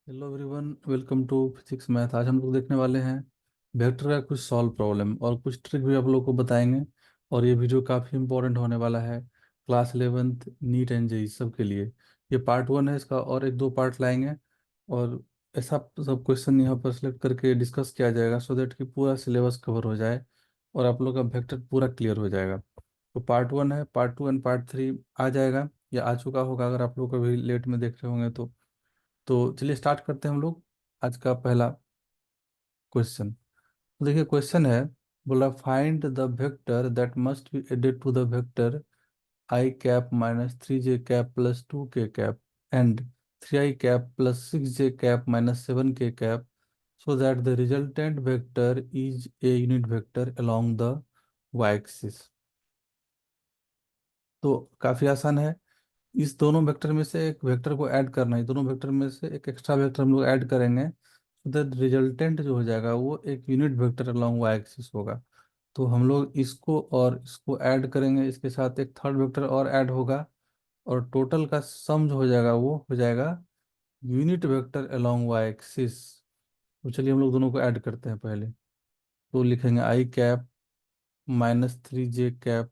Hello everyone, welcome to physics math. आज हम लोग देखने वाले हैं वेक्टर का कुछ सॉल्व प्रॉब्लम और कुछ ट्रिक भी आप लोग को बताएंगे। और ये वीडियो काफ़ी इंपॉर्टेंट होने वाला है class 11th neat and JEE सब के लिए। ये पार्ट 1 है इसका, और एक दो पार्ट लाएंगे। और ऐसा सब क्वेश्चन यहाँ पर सिलेक्ट करके डिस्कस किया जाएगा सो दैट कि पूरा सिलेबस कवर हो जाए और आप लोग का वेक्टर पूरा क्लियर हो जाएगा। तो पार्ट 1 है, पार्ट 2 एंड पार्ट 3 आ जाएगा या आ चुका होगा अगर आप लोग कभी लेट में देख रहे होंगे तो चलिए स्टार्ट करते हैं हम लोग आज का पहला क्वेश्चन। तो देखिए क्वेश्चन है, बोला find the vector that must be added to the vector i cap minus three j cap plus two k cap and three i cap plus six j cap minus seven k cap so that the resultant vector is a unit vector along the y axis. तो काफी आसान है। इस दोनों vector में से एक vector को ऐड करना है, दोनों वेक्टर में से एक एक्स्ट्रा वेक्टर हम लोग ऐड करेंगे तो द रिजल्टेंट जो हो जाएगा वो एक unit vector along y axis होगा। तो हम लोग इसको और इसको ऐड करेंगे, इसके साथ एक थर्ड वेक्टर और ऐड होगा और टोटल का सम जो हो जाएगा वो हो जाएगा unit vector along y axis. तो चलिए हम लोग दोनों को ऐड करते हैं पहले। तो लिखेंगे आई cap minus three j cap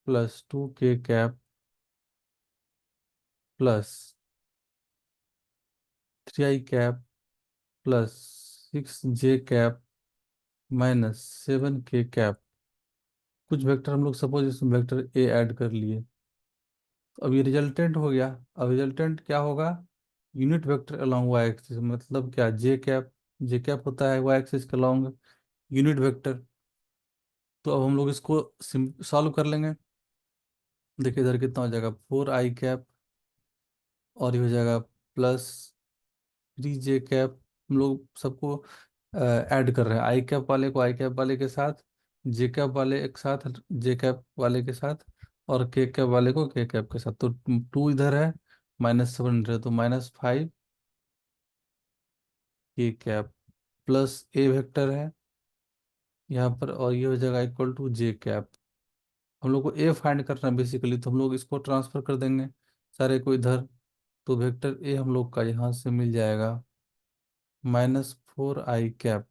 plus two k cap plus three i cap plus six j cap minus seven k cap. कुछ वेक्टर हम लोग सपोज इसमें वेक्टर ए ऐड कर लिए, तो अब ये रिजल्टेंट हो गया। अब रिजल्टेंट क्या होगा? Unit vector along y axis, मतलब क्या, जे कैप। जे कैप होता है वाई एक्सिस के अलोंग यूनिट वेक्टर। तो अब हम लोग इसको सॉल्व कर लेंगे। देखिए इधर कितना हो जाएगा, फोर आई कैप और ये हो जाएगा प्लस थ्री जे कैप। हम लोग सबको ऐड कर रहे हैं, आई कैप वाले को आई कैप वाले के साथ, जे कैप वाले एक साथ जे कैप वाले के साथ, और के कैप वाले को के कैप के साथ। तो टू इधर है, माइनस सेवन इधर है, तो माइनस फाइव के कैप प्लस ए वेक्टर है यहाँ पर, और ये हो जाएगा इक्वल टू जे कैप। हम लोग को ए फाइंड करना है बेसिकली, तो हम लोग इसको ट्रांसफर कर देंगे सारे को इधर। तो वेक्टर ए हम लोग का यहाँ से मिल जाएगा माइनस फोर आई कैप।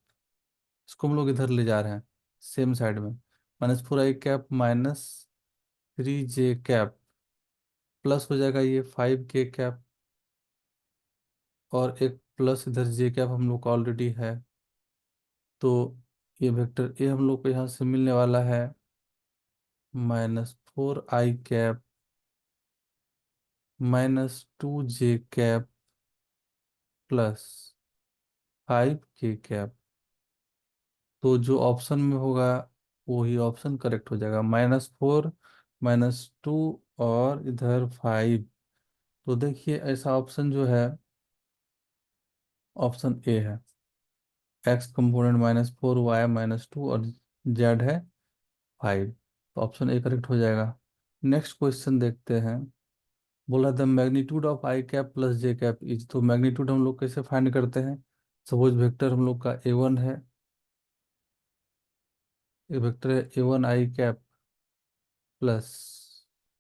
इसको हम लोग इधर ले जा रहे हैं सेम साइड में। माइनस फोर आई cap minus three j cap plus हो जाएगा ये फाइव के कैप, और एक प्लस इधर जे कैप हम लोग का ऑलरेडी है। तो ये वेक्टर ए हम लोग को यहाँ से मिलने वाला है माइनस फोर आई cap minus two j cap plus five के कैप। तो जो ऑप्शन में होगा वो ही ऑप्शन करेक्ट हो जाएगा, माइनस फोर माइनस टू और इधर फाइव। तो देखिए ऐसा ऑप्शन जो है ऑप्शन ए है, x component minus four y minus two और जेड है फाइव। तो ऑप्शन ए करेक्ट हो जाएगा। नेक्स्ट क्वेश्चन देखते हैं। बोला the magnitude of i cap plus j cap is. तो मैग्नीट्यूड हम लोग कैसे फाइंड करते हैं? सपोज वेक्टर हम लोग का ए वन है, एक वेक्टर है a one i cap plus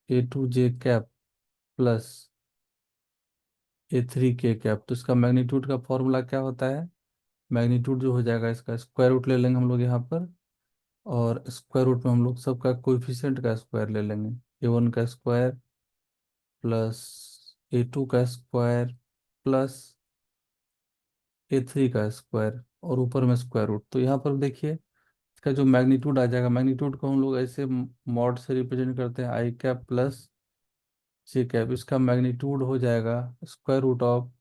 a two j cap plus a three k cap. तो इसका मैग्नीट्यूड का फॉर्मूला क्या होता है? मैग्नीट्यूड जो हो जाएगा इसका स्क्वायर रूट ले लेंगे हम लोग यहाँ पर, और स्क्वायर रूट में हम लोग सबका कोएफिशिएंट का स्क्वायर ले लेंगे। ए वन का स्क्वायर प्लस ए टू का स्क्वायर प्लस ए थ्री का स्क्वायर और ऊपर में स्क्वायर रूट। तो यहाँ पर देखिए इसका जो मैग्नीट्यूड आ जाएगा, मैग्नीट्यूड को हम लोग ऐसे मॉड से रिप्रेजेंट करते हैं, i cap plus j cap. इसका मैग्नीट्यूड हो जाएगा square root of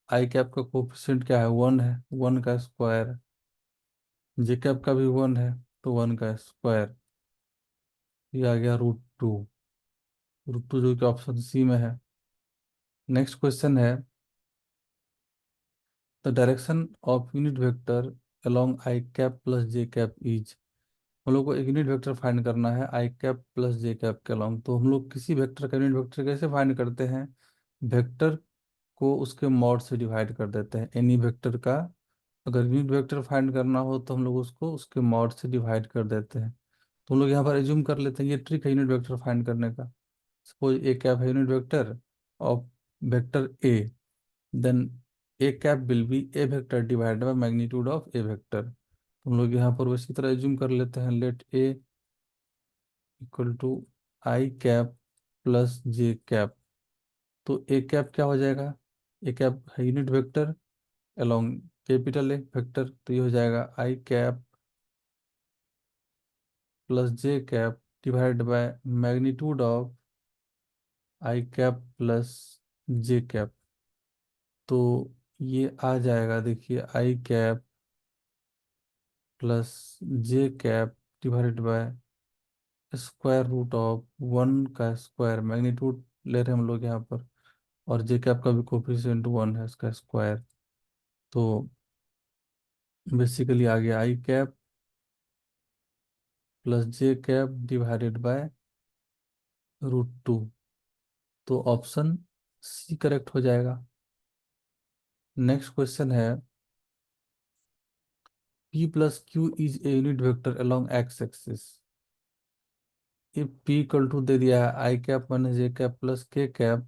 i cap का कोफिशिएंट क्या है, वन है, वन का स्क्वायर, जे कैप का भी वन है तो वन का स्क्वायर। ये आ गया रूट टू। रूट टू जो कि ऑप्शन सी में है। नेक्स्ट क्वेश्चन है, the direction of unit vector along I cap plus j cap is. हम लोग को एक यूनिट वेक्टर फाइंड करना है i cap plus j cap के अलोंग। तो हम लोग किसी वेक्टर का यूनिट वेक्टर कैसे फाइंड करते हैं? वेक्टर को उसके मॉड से डिवाइड कर देते हैं, एनी वेक्टर का अगर यूनिट वेक्टर फाइंड करना हो तो हम लोग उसको उसके मॉड से डिवाइड कर देते हैं। तो हम लोग यहाँ पर एज्यूम कर लेते हैं ये ट्रिक है यूनिट वेक्टर फाइंड करने का। सपोज ए कैप है unit vector of vector a, then a cap will be a vector divided by magnitude of a vector. हम लोग यहाँ पर उसी तरह एज्यूम कर लेते हैं, let a equal to i cap plus j cap. तो ए कैप क्या हो जाएगा, ए कैप है unit vector along capital a vector, तो ये हो जाएगा i cap plus j cap divide by magnitude of i cap plus j cap. तो ये आ जाएगा, देखिए i cap plus j cap divided by square root of one का स्क्वायर, मैग्नीट्यूड ले रहे हैं हम लोग यहाँ पर, और जे कैप का भी कोफिशिएंट वन है, इसका स्क्वायर। तो बेसिकली आ गया i cap plus j cap divided by √2। तो ऑप्शन सी करेक्ट हो जाएगा। नेक्स्ट क्वेश्चन है, p plus q is a unit vector along x axis. If p equal to दे दिया है i cap minus j cap plus k cap,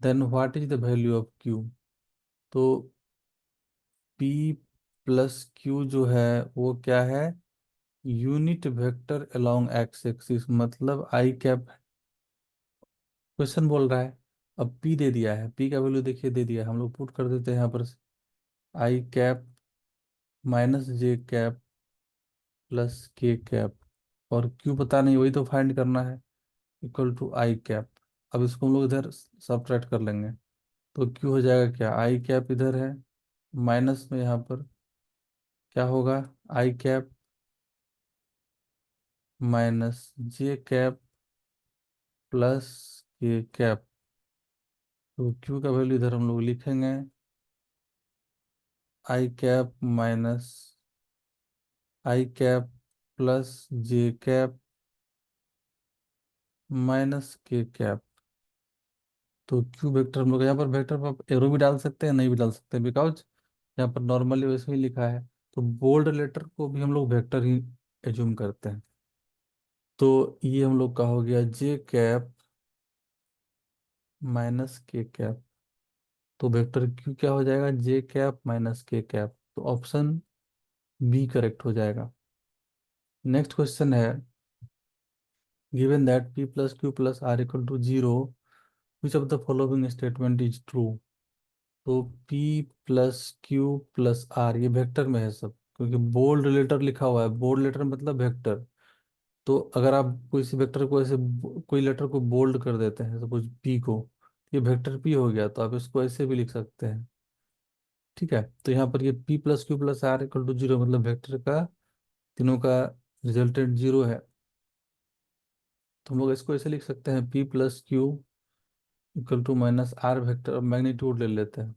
then what is the value of q। तो p plus q जो है वो क्या है, unit vector along x axis, मतलब आई कैप क्वेश्चन बोल रहा है। अब p दे दिया है, p का वैल्यू देखिए दे दिया है, हम लोग पुट कर देते हैं यहाँ पर, आई cap minus j cap plus k cap, और q पता नहीं, वही तो फाइंड करना है, इक्वल टू आई कैप। अब इसको हम लोग इधर सब्ट्रैक्ट कर लेंगे, तो q हो जाएगा क्या, आई कैप इधर है, माइनस में यहाँ पर क्या होगा, आई cap minus j cap plus k cap. तो q का वैल्यू इधर हम लोग लिखेंगे, आई कैप माइनस आई cap plus j cap minus k cap. तो क्यू वेक्टर हम लोग यहाँ पर वेक्टर पर आप एरो भी डाल सकते हैं, नहीं भी डाल सकते, बिकॉज यहाँ पर नॉर्मली वैसे ही लिखा है। तो बोल्ड लेटर को भी हम लोग वेक्टर ही एज्यूम करते हैं। तो ये हम लोग का हो गया j cap minus k cap. तो वेक्टर क्यू क्या हो जाएगा, j cap minus k cap. तो ऑप्शन बी करेक्ट हो जाएगा। नेक्स्ट क्वेश्चन है, given that p plus q plus r equal to 0, which of the following statement is true. तो p plus q plus r ये vector में है सब, क्योंकि बोल्ड लेटर लिखा हुआ है, बोल्ड लेटर मतलब वेक्टर। तो अगर आप किसी वेक्टर को ऐसे कोई लेटर को बोल्ड कर देते हैं, सपोज p को, ये वेक्टर p हो गया, तो आप इसको ऐसे भी लिख सकते हैं। ठीक है, तो यहाँ पर ये p plus q plus r equal to 0 मतलब वेक्टर का तीनों का रिजल्टेंट 0 है। तो हम लोग इसको ऐसे लिख सकते हैं, p plus q equal to minus r vector, magnitude ले लेते हैं,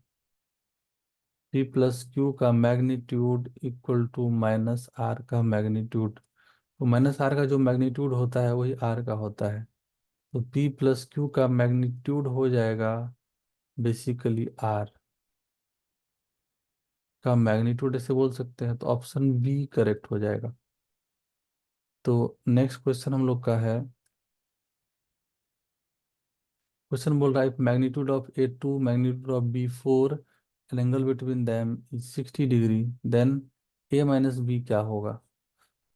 p प्लस क्यू का magnitude equal to minus r का मैग्नीट्यूड। तो माइनस आर का जो मैग्नीट्यूड होता है वही आर का होता है। तो p प्लस क्यू का मैग्नीट्यूड हो जाएगा बेसिकली आर का मैग्नीट्यूड, ऐसे बोल सकते हैं। तो ऑप्शन बी करेक्ट हो जाएगा। तो नेक्स्ट क्वेश्चन हम लोग का है, क्वेश्चन बोल रहा है magnitude of A2 magnitude of B4 angle between them is 60 degree, then a minus B क्या होगा।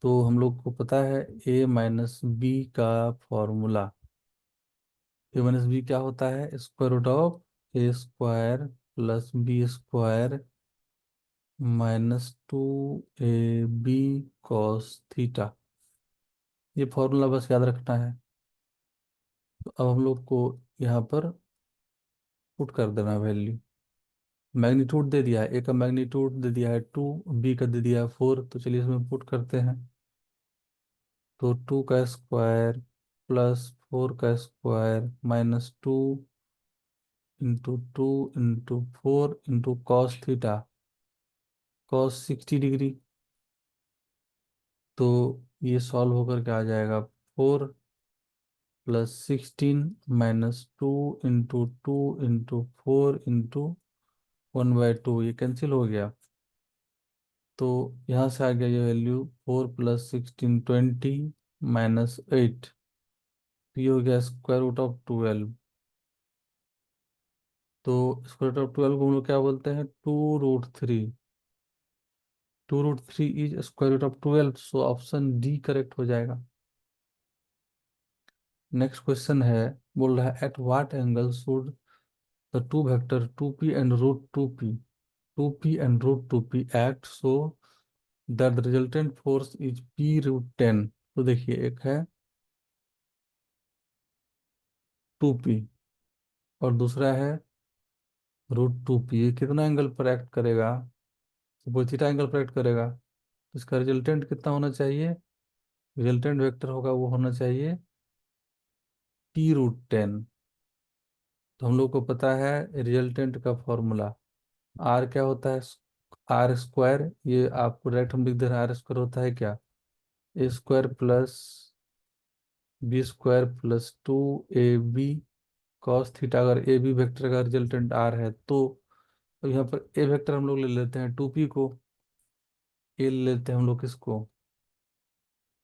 तो हम लोग को पता है a माइनस बी का फॉर्मूला, a माइनस बी क्या होता है, square root of A square plus B square -2ab cos theta. ये फॉर्मूला बस याद रखना है। तो अब हम लोग को यहाँ पर पुट कर देना वैल्यू, मैग्नीट्यूड दे दिया है, ए का मैग्नीट्यूड दे दिया है 2, बी का दे दिया है 4, तो चलिए इसमें पुट करते हैं। तो 2 का स्क्वायर प्लस 4 का square -2 into 2 into 4 into cos theta, cos 60 degree. तो ये सॉल्व होकर के आ जाएगा 4 + 16 -2 इंटू 2 इंटू 4 इंटू 1/2, ये कैंसिल हो गया। तो यहाँ से आ गया ये वैल्यू 4 + 16 20 -8, ये हो गया स्क्वायर रूट ऑफ 12। तो स्क्वायर रूट ऑफ 12 को हम लोग क्या बोलते हैं, 2√3। 2√3 is square root of 12, so option D correct हो जाएगा। नेक्स्ट क्वेश्चन है, बोल रहा है at what angle should the two vector 2p and root 2p and root 2p act so that the resultant force is p√10। तो देखिए, एक है 2p और दूसरा है √2p। ये कितना एंगल पर एक्ट करेगा, वो थीटा एंगल पर एक्ट करेगा। तो इसका रिजल्टेंट कितना होना चाहिए, रिजल्टेंट वेक्टर होगा वो होना चाहिए p√10। तो हम लोग को पता है रिजल्टेंट का फॉर्मूला, आर क्या होता है, आर स्क्वायर। ये आपको डायरेक्ट हम लिख दे रहे हैं, आर स्क्वायर होता है क्या, a square plus B square plus 2ab cos theta. अगर ए बी वेक्टर का रिजल्टेंट आर है तो अब यहाँ पर ए वेक्टर हम लोग ले लेते हैं 2p को, ए ले लेते हैं हम लोग किसको,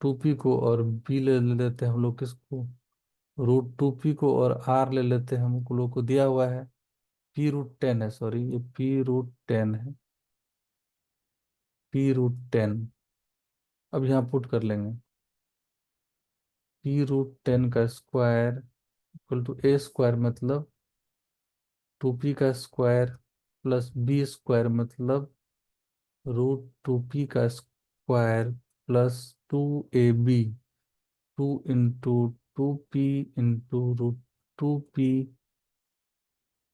2p को, और बी ले लेते हैं हम लोग किसको, √2p को, और आर ले लेते हैं हम लोग को दिया हुआ है p√10 है, सॉरी ये p√10 है, p√10। अब यहाँ पुट कर लेंगे, p√10 का square equal to A square मतलब 2p का स्क्वायर प्लस बी स्क्वायर मतलब √2p का square plus 2ab, 2 into 2p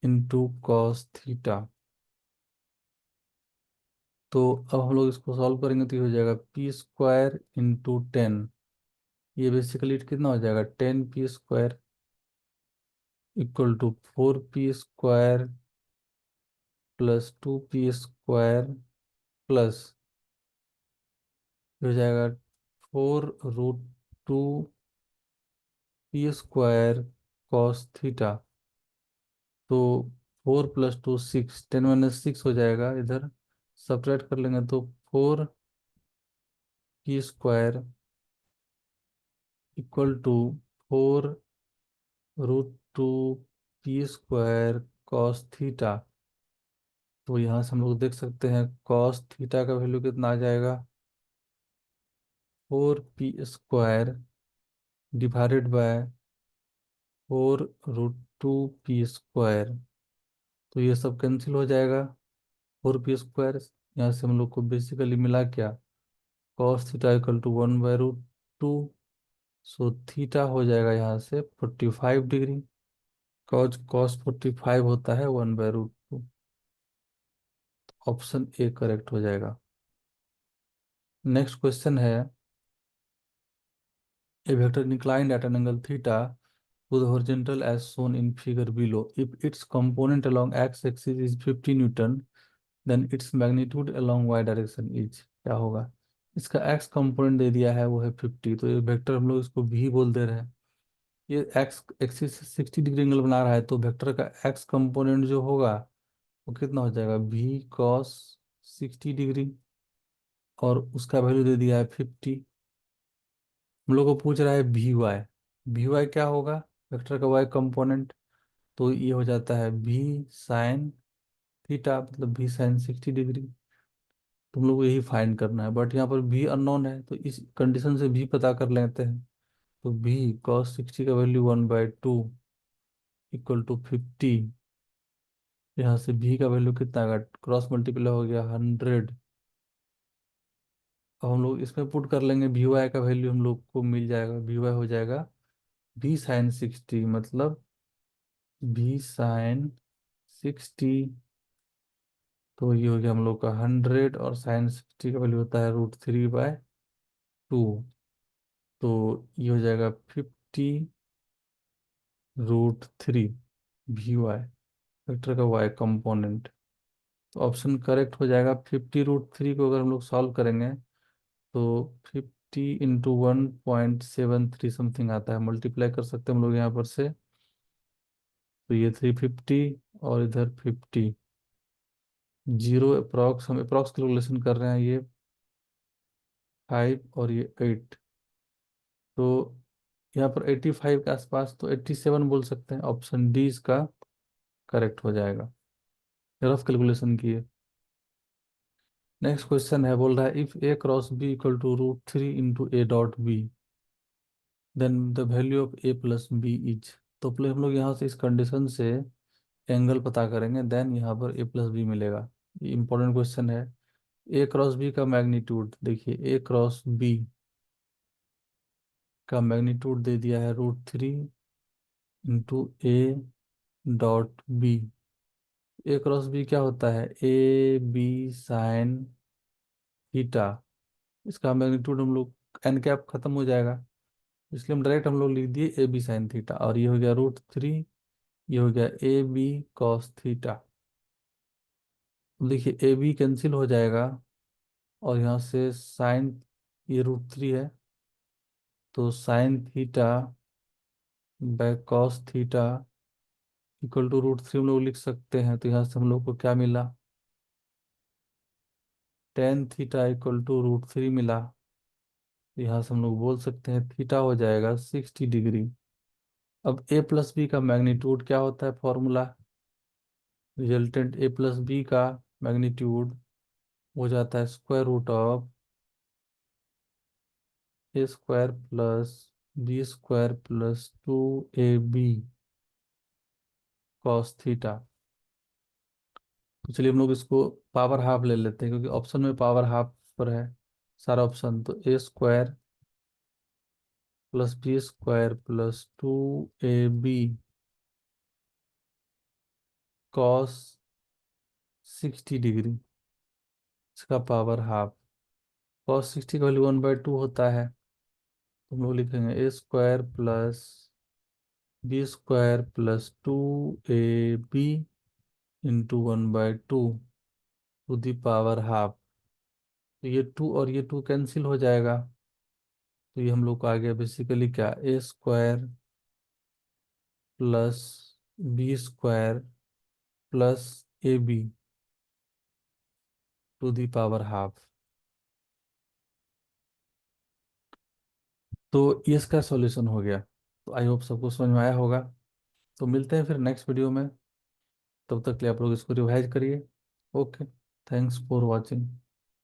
into cos theta. तो अब हम लोग इसको सॉल्व करेंगे तो ये हो जाएगा p² इंटू 10। ये बेसिकली कितना हो जाएगा, 10p² equal to 4p² plus 2p² plus हो जाएगा 4√2p² कॉस थीटा। तो 4 + 2 6, 10 - 6 हो जाएगा, इधर सब्ट्रैक्ट कर लेंगे तो 4p² equal to 4√2p² cos theta. तो यहाँ से हम लोग देख सकते हैं कॉस थीटा का वैल्यू कितना आ जाएगा, 4p² डिवाइडेड बाय 4√2p²। तो ये सब कैंसिल हो जाएगा, 4p²। यहाँ से हम लोग को बेसिकली मिला क्या, cos theta equal to 1/√2। So theta हो जाएगा यहाँ से 45 डिग्री, कॉस कॉस 45 होता है 1/√2। ऑप्शन ए करेक्ट हो जाएगा। नेक्स्ट क्वेश्चन है, a vector inclined at an angle theta to the horizontal as shown in figure below. If its component along x-axis is 50 Newton, then its magnitude along y direction is, क्या होगा, इसका x component दे दिया है वो है 50, तो ये vector हम लोग इसको v बोल दे रहे हैं। ये x एक्सिस से 60 डिग्री एंगल बना रहा है, तो वेक्टर का x कंपोनेंट जो होगा वो कितना हो जाएगा, v cos 60 डिग्री, और उसका वैल्यू दे दिया है 50। हम लोग को पूछ रहा है वी वाई क्या होगा, वेक्टर का वाई कंपोनेंट। तो ये हो जाता है भी साइन थीटा मतलब भी साइन 60 डिग्री। तुम लोग को यही फाइंड करना है, बट यहाँ पर भी अननोन है तो इस कंडीशन से भी पता कर लेते हैं। तो भी cos 60 का वैल्यू 1/2 इक्वल टू 50। यहाँ से भी का वैल्यू कितना आएगा, क्रॉस मल्टीप्लाई हो गया 100। अब हम लोग इसमें पुट कर लेंगे, भी वाई का वैल्यू हम लोग को मिल जाएगा, भी वाई हो जाएगा भी साइन 60 मतलब भी साइन 60। तो ये हो गया हम लोग का 100, और साइन 60 का वैल्यू होता है √3/2। तो ये हो जाएगा 50√3 वी वाई, वेक्टर का वाई कंपोनेंट। तो ऑप्शन करेक्ट हो जाएगा। 50√3 को अगर हम लोग सॉल्व करेंगे तो 50 × 1.73 समथिंग आता है, मल्टीप्लाई कर सकते हैं हम लोग यहाँ पर से। तो ये 350 और इधर 50, जीरो अप्रॉक्स, हम अप्रॉक्स कैलकुलेशन कर रहे हैं, ये 5 और ये 8। तो यहाँ पर 85 के आसपास, तो 87 बोल सकते हैं, ऑप्शन डी इसका करेक्ट हो जाएगा। रफ कैलकुलेशन की है। नेक्स्ट क्वेश्चन है, बोल रहा है if A cross B equal to √3 × A.B, then the value of A plus B is. तो पहले हम लोग यहाँ से इस कंडीशन से एंगल पता करेंगे, देन यहाँ पर ए प्लस बी मिलेगा। ये इंपॉर्टेंट क्वेश्चन है। ए क्रॉस बी का मैग्नीट्यूड देखिए, ए क्रॉस बी का मैग्नीट्यूड दे दिया है √3 × A.B। ए क्रॉस बी क्या होता है, ए बी साइन थीटा। इसका मैग्नीट्यूड हम लोग एन कैप खत्म हो जाएगा, इसलिए हम लोग लिख दिए ए बी साइन थीटा, और ये हो गया √3, ये हो गया ए बी कॉस थीटा। अब देखिए ए बी कैंसिल हो जाएगा, और यहाँ से साइन, ये √3 है, तो sine theta by cos theta equal to √3 हम लोग लिख सकते हैं। तो यहाँ से हम लोग को क्या मिला, टेन थीटा इक्वल टू √3 मिला। यहाँ से हम लोग बोल सकते हैं थीटा हो जाएगा 60 डिग्री। अब ए प्लस बी का मैग्नीट्यूड क्या होता है, फॉर्मूला, रिजल्टेंट ए प्लस बी का मैग्नीट्यूड हो जाता है √, A² plus B² plus 2AB cos theta. तो चलिए हम लोग इसको पावर हाफ ले लेते हैं, क्योंकि ऑप्शन में पावर हाफ पर है सारा ऑप्शन। तो A² plus B² plus 2AB cos 60 degree, इसका पावर हाफ। कॉस 60 का वैल्यू 1/2 होता है, तो हम लोग लिखेंगे A² plus B² plus 2AB into 1/2 to the power half. तो ये 2 और ये 2 कैंसिल हो जाएगा, तो ये हम लोग को आ गया बेसिकली क्या, A² plus B² plus AB to the power half. तो ये इसका सॉल्यूशन हो गया। तो आई होप सबको समझ में आया होगा। तो मिलते हैं फिर नेक्स्ट वीडियो में, तब तक के लिए आप लोग इसको रिवाइज करिए। Okay, thanks for watching.